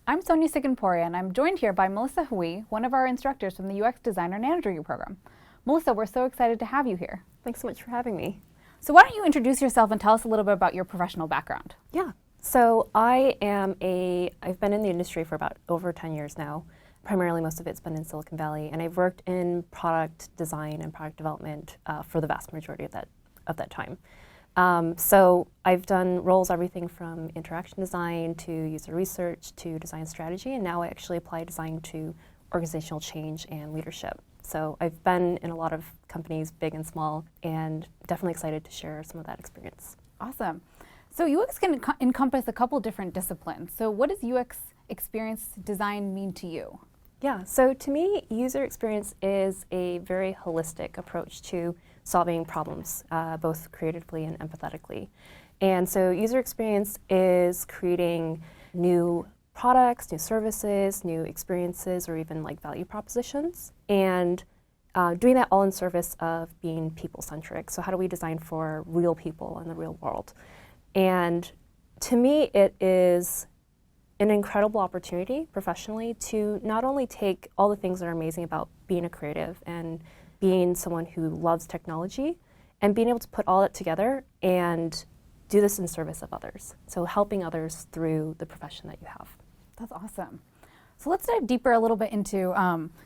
I'm Sonia Siganporia, and I'm joined here by Melissa Hui, one of our instructors from the UX Designer Nanodegree program. Melissa, we're so excited to have you here. Thanks so much for having me. So why don't you introduce yourself and tell us a little bit about your professional background? Yeah. So I've been in the industry for about over 10 years now. Primarily, most of it's been in Silicon Valley, and I've worked in product design and product development for the vast majority of that time. So I've done roles everything from interaction design to user research to design strategy, and now I actually apply design to organizational change and leadership. So I've been in a lot of companies, big and small, and definitely excited to share some of that experience. Awesome. So UX can encompass a couple different disciplines. So what does UX experience design mean to you? Yeah, so to me, user experience is a very holistic approach to solving problems, both creatively and empathetically. And so user experience is creating new products, new services, new experiences, or even like value propositions, and doing that all in service of being people-centric. So how do we design for real people in the real world? And to me, it is an incredible opportunity professionally to not only take all the things that are amazing about being a creative and being someone who loves technology and being able to put all that together and do this in service of others. So helping others through the profession that you have. That's awesome. So let's dive deeper a little bit into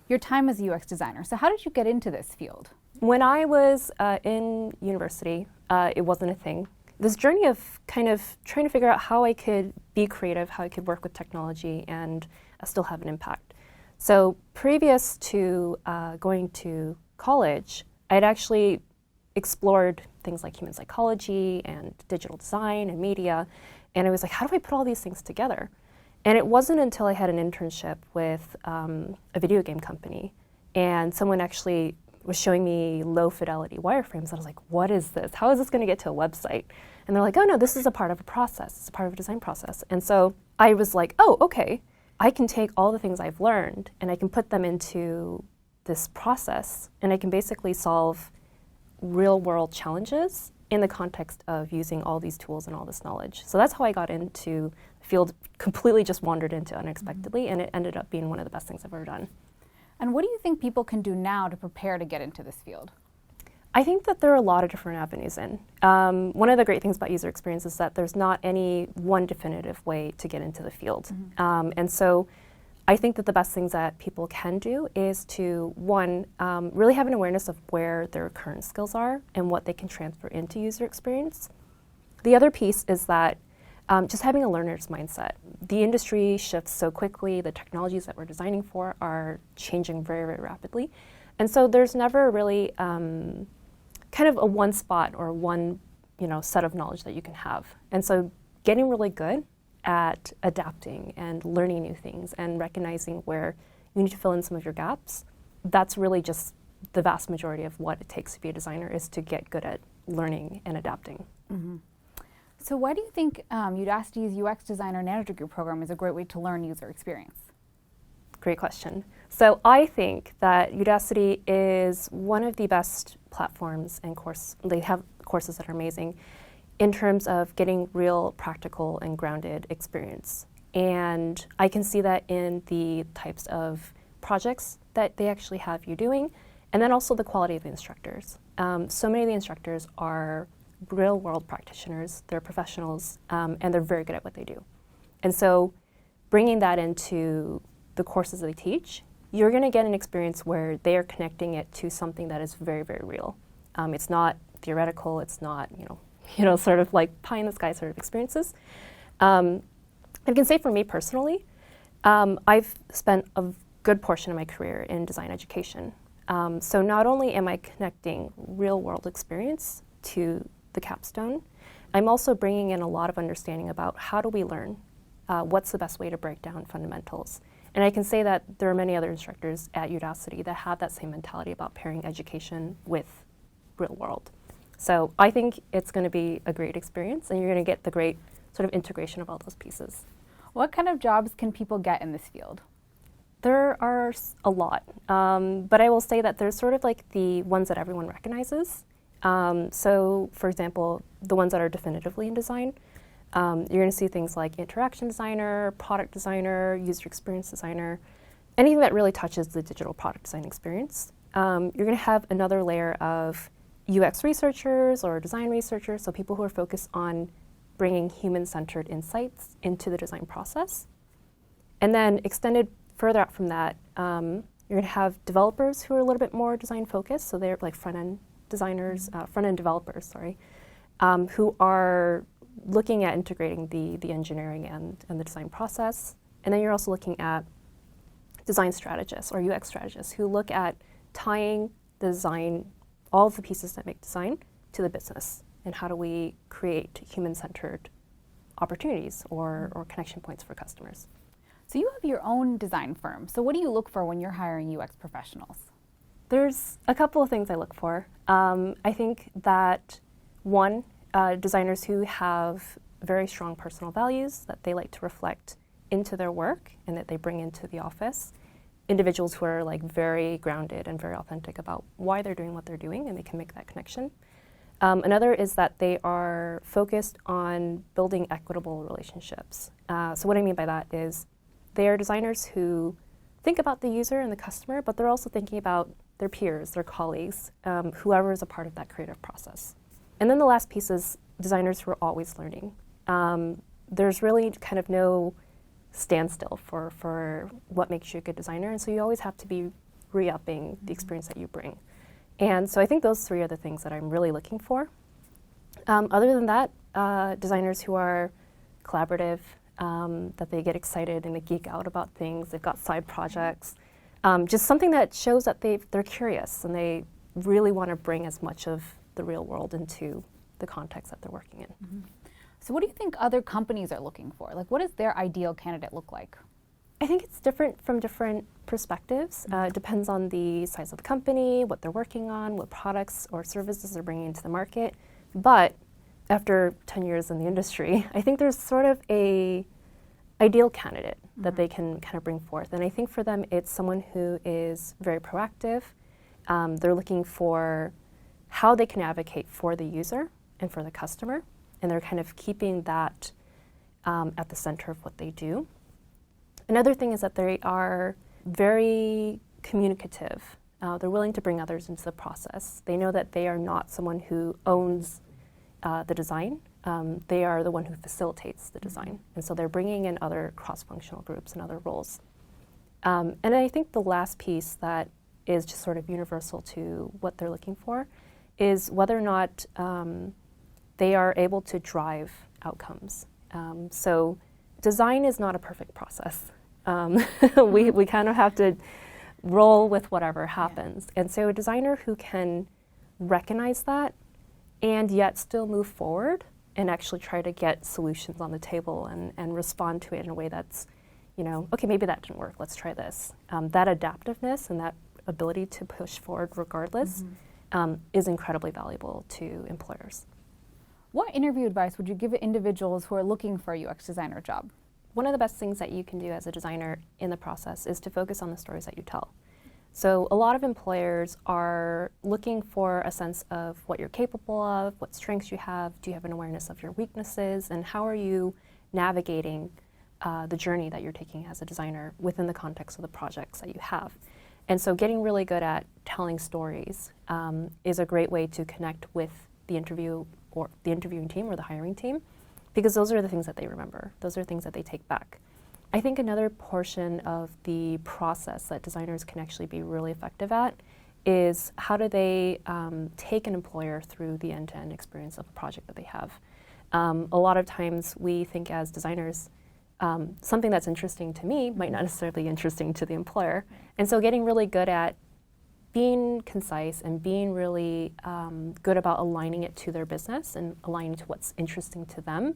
your time as a UX designer. So how did you get into this field? When I was in university, it wasn't a thing. This journey of kind of trying to figure out how I could be creative, how I could work with technology and still have an impact. So previous to going to college, I'd actually explored things like human psychology and digital design and media, and I was like, how do I put all these things together? And it wasn't until I had an internship with a video game company, and someone actually was showing me low fidelity wireframes. I was like, what is this? How is this going to get to a website? And they're like, oh no, this is a part of a process. It's a part of a design process. And so I was like, oh, okay. I can take all the things I've learned and I can put them into this process, and I can basically solve real world challenges in the context of using all these tools and all this knowledge. So that's how I got into the field, completely just wandered into unexpectedly, and it ended up being one of the best things I've ever done. And what do you think people can do now to prepare to get into this field? I think that there are a lot of different avenues in. One of the great things about user experience is that there's not any one definitive way to get into the field. And so I think that the best things that people can do is to, one, really have an awareness of where their current skills are and what they can transfer into user experience. The other piece is that just having a learner's mindset. The industry shifts so quickly, the technologies that we're designing for are changing very, very rapidly. And so there's never really kind of a one spot or one set of knowledge that you can have. And so getting really good at adapting and learning new things and recognizing where you need to fill in some of your gaps, that's really just the vast majority of what it takes to be a designer, is to get good at learning and adapting. Mm-hmm. So why do you think Udacity's UX Designer Nanodegree program is a great way to learn user experience? Great question. So I think that Udacity is one of the best platforms and they have courses that are amazing in terms of getting real practical and grounded experience. And I can see that in the types of projects that they actually have you doing, and then also the quality of the instructors. So many of the instructors are real world practitioners, they're professionals, and they're very good at what they do. And so bringing that into the courses that they teach, you're going to get an experience where they are connecting it to something that is very, very real. It's not theoretical, it's not, sort of like pie in the sky sort of experiences. I can say for me personally, I've spent a good portion of my career in design education. So not only am I connecting real world experience to the capstone, I'm also bringing in a lot of understanding about how do we learn, what's the best way to break down fundamentals. And I can say that there are many other instructors at Udacity that have that same mentality about pairing education with real world. So I think it's going to be a great experience, and you're going to get the great sort of integration of all those pieces. What kind of jobs can people get in this field? There are a lot, but I will say that there's sort of like the ones that everyone recognizes. So, for example, the ones that are definitively in design, You're going to see things like interaction designer, product designer, user experience designer, anything that really touches the digital product design experience. You're going to have another layer of UX researchers or design researchers, so people who are focused on bringing human-centered insights into the design process. And then extended further out from that, you're going to have developers who are a little bit more design-focused, so they're like front-end designers, front-end developers, sorry, who are looking at integrating the engineering and the design process. And then you're also looking at design strategists or UX strategists who look at tying the design, all of the pieces that make design, to the business. And how do we create human-centered opportunities or connection points for customers? So you have your own design firm. So what do you look for when you're hiring UX professionals? There's a couple of things I look for. I think that one, designers who have very strong personal values that they like to reflect into their work and that they bring into the office. Individuals who are like very grounded and very authentic about why they're doing what they're doing and they can make that connection. Another is that they are focused on building equitable relationships. So what I mean by that is they are designers who think about the user and the customer, but they're also thinking about their peers, their colleagues, whoever is a part of that creative process. And then the last piece is designers who are always learning. There's really kind of no standstill for what makes you a good designer, and so you always have to be re-upping the experience that you bring. And so I think those three are the things that I'm really looking for. Other than that, designers who are collaborative, that they get excited and they geek out about things, they've got side projects, just something that shows that they're curious and they really want to bring as much of the real world into the context that they're working in. Mm-hmm. So what do you think other companies are looking for? Like, what does their ideal candidate look like? I think it's different from different perspectives. It depends on the size of the company, what they're working on, what products or services they're bringing into the market. But after 10 years in the industry, I think there's sort of a ideal candidate that they can kind of bring forth. And I think for them, it's someone who is very proactive. They're looking for how they can advocate for the user and for the customer. And they're kind of keeping that at the center of what they do. Another thing is that they are very communicative. They're willing to bring others into the process. They know that they are not someone who owns the design. They are the one who facilitates the design. And so they're bringing in other cross-functional groups and other roles. And I think the last piece that is just sort of universal to what they're looking for is whether or not they are able to drive outcomes. So design is not a perfect process. We kind of have to roll with whatever happens. And so a designer who can recognize that and yet still move forward and actually try to get solutions on the table and respond to it in a way that's, okay, maybe that didn't work, let's try this. That adaptiveness and that ability to push forward regardless is incredibly valuable to employers. What interview advice would you give individuals who are looking for a UX designer job? One of the best things that you can do as a designer in the process is to focus on the stories that you tell. So a lot of employers are looking for a sense of what you're capable of, what strengths you have, do you have an awareness of your weaknesses, and how are you navigating the journey that you're taking as a designer within the context of the projects that you have. And so getting really good at telling stories is a great way to connect with the interview or the interviewing team or the hiring team, because those are the things that they remember. Those are things that they take back. I think another portion of the process that designers can actually be really effective at is how do they take an employer through the end-to-end experience of a project that they have. A lot of times we think as designers, something that's interesting to me might not necessarily be interesting to the employer. And so getting really good at being concise and being really good about aligning it to their business and aligning to what's interesting to them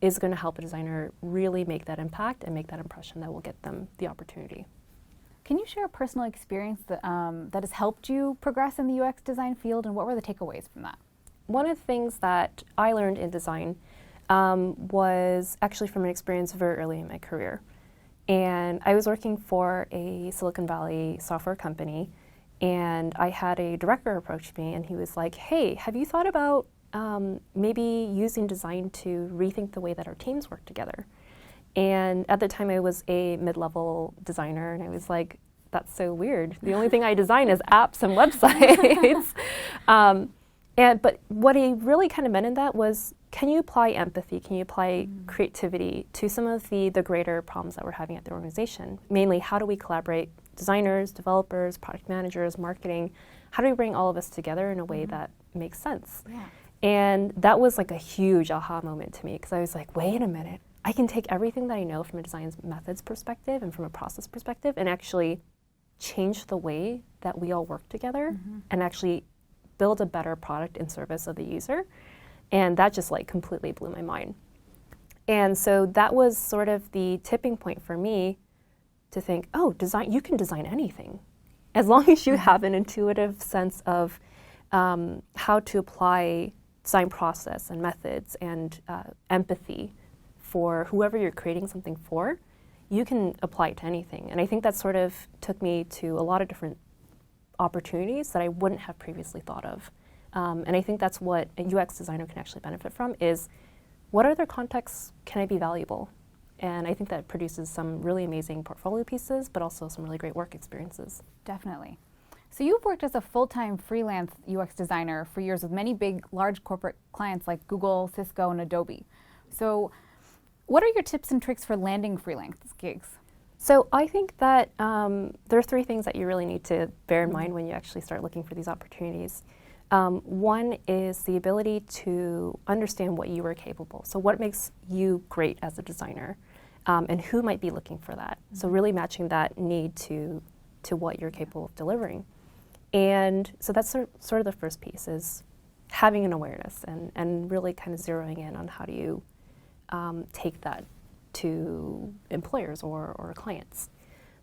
is going to help a designer really make that impact and make that impression that will get them the opportunity. Can you share a personal experience that has helped you progress in the UX design field, and what were the takeaways from that? One of the things that I learned in design was actually from an experience very early in my career. And I was working for a Silicon Valley software company, and I had a director approach me, and he was like, hey, have you thought about maybe using design to rethink the way that our teams work together. And at the time I was a mid-level designer, and I was like, that's so weird. The only thing I design is apps and websites. But what he really kind of meant in that was, can you apply empathy? Can you apply creativity to some of the greater problems that we're having at the organization? Mainly, how do we collaborate? Designers, developers, product managers, marketing. How do we bring all of us together in a way that makes sense? Yeah. And that was like a huge aha moment to me, because I was like, wait a minute. I can take everything that I know from a design methods perspective and from a process perspective and actually change the way that we all work together and actually build a better product in service of the user. And that just like completely blew my mind. And so that was sort of the tipping point for me to think, oh, design, you can design anything. As long as you have an intuitive sense of how to apply design process and methods and empathy for whoever you're creating something for, you can apply it to anything. And I think that sort of took me to a lot of different opportunities that I wouldn't have previously thought of. And I think that's what a UX designer can actually benefit from, is what other contexts can I be valuable? And I think that produces some really amazing portfolio pieces, but also some really great work experiences. Definitely. So you've worked as a full-time freelance UX designer for years with many big, large corporate clients like Google, Cisco, and Adobe. So what are your tips and tricks for landing freelance gigs? So I think that there are three things that you really need to bear in mind when you actually start looking for these opportunities. One is the ability to understand what you are capable. So what makes you great as a designer, and who might be looking for that. So really matching that need to what you're capable of delivering. And so that's sort of the first piece, is having an awareness and really kind of zeroing in on how do you take that to employers or clients.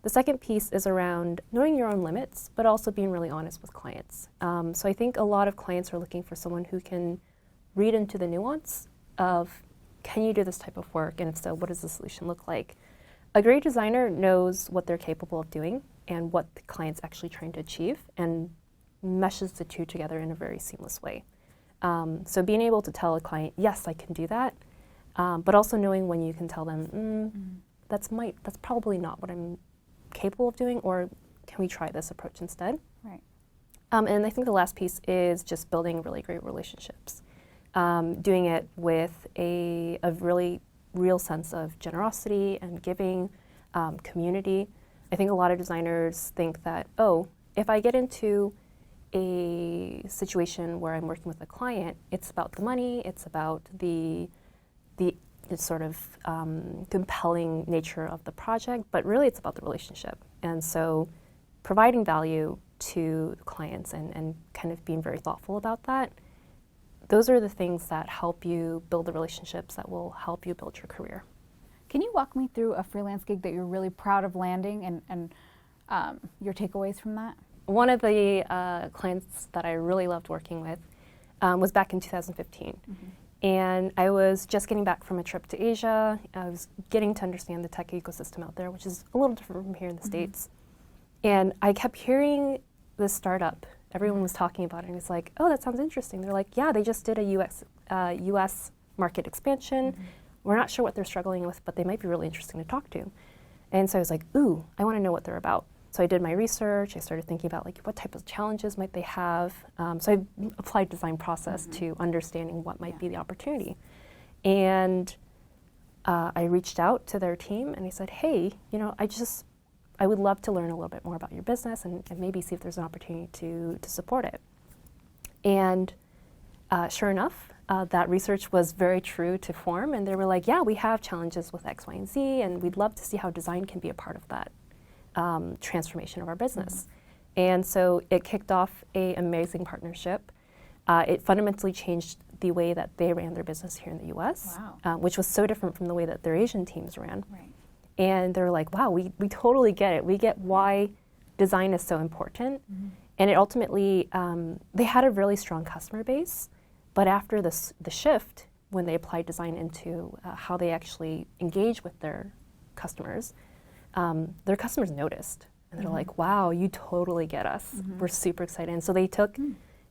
The second piece is around knowing your own limits, but also being really honest with clients. So I think a lot of clients are looking for someone who can read into the nuance of, can you do this type of work? And if so, what does the solution look like? A great designer knows what they're capable of doing and what the client's actually trying to achieve, and meshes the two together in a very seamless way. So being able to tell a client, yes, I can do that, but also knowing when you can tell them, that's probably not what I'm capable of doing, or can we try this approach instead? Right. And I think the last piece is just building really great relationships. Doing it with a really real sense of generosity and giving, community. I think a lot of designers think that, oh, if I get into a situation where I'm working with a client, it's about the money, it's about the sort of compelling nature of the project, but really it's about the relationship. And so providing value to clients and kind of being very thoughtful about that, those are the things that help you build the relationships that will help you build your career. Can you walk me through a freelance gig that you're really proud of landing and your takeaways from that? One of the clients that I really loved working with was back in 2015. And I was just getting back from a trip to Asia. I was getting to understand the tech ecosystem out there, which is a little different from here in the States. And I kept hearing this startup. Everyone was talking about it, and it's like, oh, that sounds interesting. They're like, yeah, they just did a US market expansion. We're not sure what they're struggling with, but they might be really interesting to talk to. And so I was like, ooh, I want to know what they're about. So I did my research. I started thinking about like what type of challenges might they have. So I applied design process to understanding what might be the opportunity. And I reached out to their team and I said, hey, you know, I would love to learn a little bit more about your business and maybe see if there's an opportunity to support it. And sure enough, that research was very true to form. And they were like, yeah, we have challenges with X, Y, and Z, and we'd love to see how design can be a part of that transformation of our business. And so it kicked off an amazing partnership. It fundamentally changed the way that they ran their business here in the US, which was so different from the way that their Asian teams ran. Right. And they're like, wow, we totally get it. We get why design is so important. And it ultimately, they had a really strong customer base, but after the shift, when they applied design into how they actually engage with their customers noticed. And they're like, wow, you totally get us. We're super excited. And so they took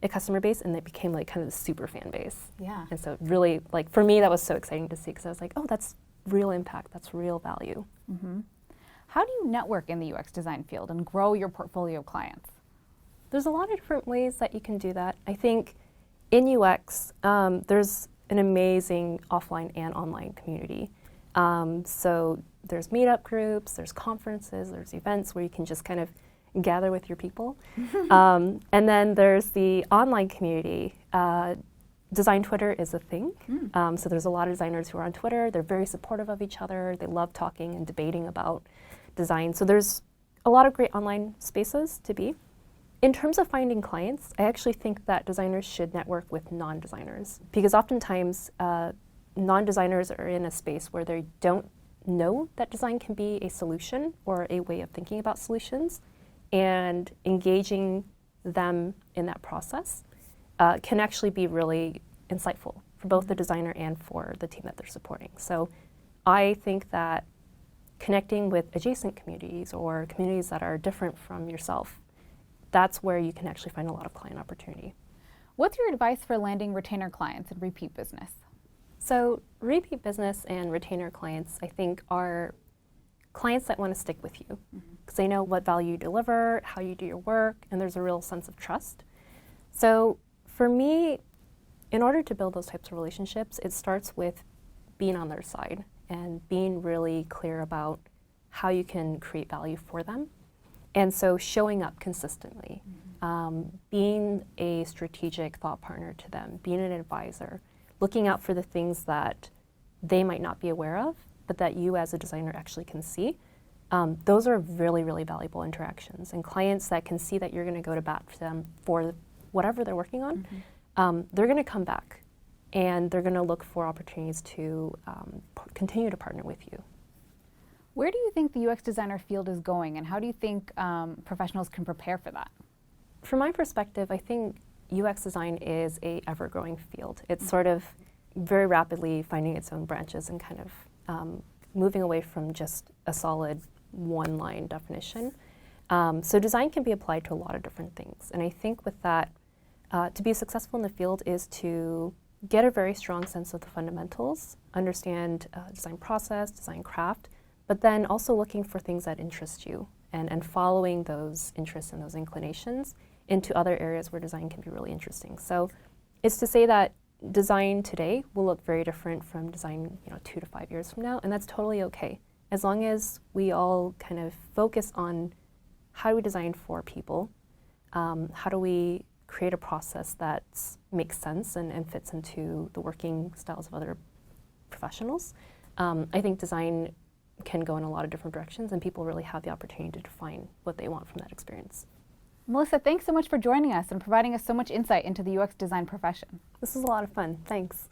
a customer base, and it became like kind of the super fan base. Yeah. And so really, like for me, that was so exciting to see because I was like, oh, that's real impact, that's real value. Mm-hmm. How do you network in the UX design field and grow your portfolio of clients? There's a lot of different ways that you can do that. I think in UX, there's an amazing offline and online community. So there's meetup groups, there's conferences, there's events where you can just kind of gather with your people. And then there's the online community. Design Twitter is a thing. So there's a lot of designers who are on Twitter. They're very supportive of each other. They love talking and debating about design. So there's a lot of great online spaces to be. In terms of finding clients, I actually think that designers should network with non-designers because oftentimes non-designers are in a space where they don't know that design can be a solution or a way of thinking about solutions, and engaging them in that process can actually be really insightful for both the designer and for the team that they're supporting. So I think that connecting with adjacent communities or communities that are different from yourself, that's where you can actually find a lot of client opportunity. What's your advice for landing retainer clients and repeat business? So repeat business and retainer clients, I think, are clients that want to stick with you because they know what value you deliver, how you do your work, and there's a real sense of trust. So for me, in order to build those types of relationships, it starts with being on their side and being really clear about how you can create value for them. And so showing up consistently, being a strategic thought partner to them, being an advisor, looking out for the things that they might not be aware of, but that you as a designer actually can see. Those are really, really valuable interactions. And clients that can see that you're going to go to bat for them for whatever they're working on, they're going to come back and they're going to look for opportunities to continue to partner with you. Where do you think the UX designer field is going, and how do you think professionals can prepare for that? From my perspective, I think UX design is a ever-growing field. It's sort of very rapidly finding its own branches and kind of moving away from just a solid one-line definition. So design can be applied to a lot of different things. And I think with that, to be successful in the field is to get a very strong sense of the fundamentals, understand design process, design craft, but then also looking for things that interest you and following those interests and those inclinations into other areas where design can be really interesting. So it's to say that design today will look very different from design 2 to 5 years from now, and that's totally okay. As long as we all kind of focus on how do we design for people, how do we create a process that makes sense and fits into the working styles of other professionals, I think design can go in a lot of different directions, and people really have the opportunity to define what they want from that experience. Melissa, thanks so much for joining us and providing us so much insight into the UX design profession. This was a lot of fun. Thanks.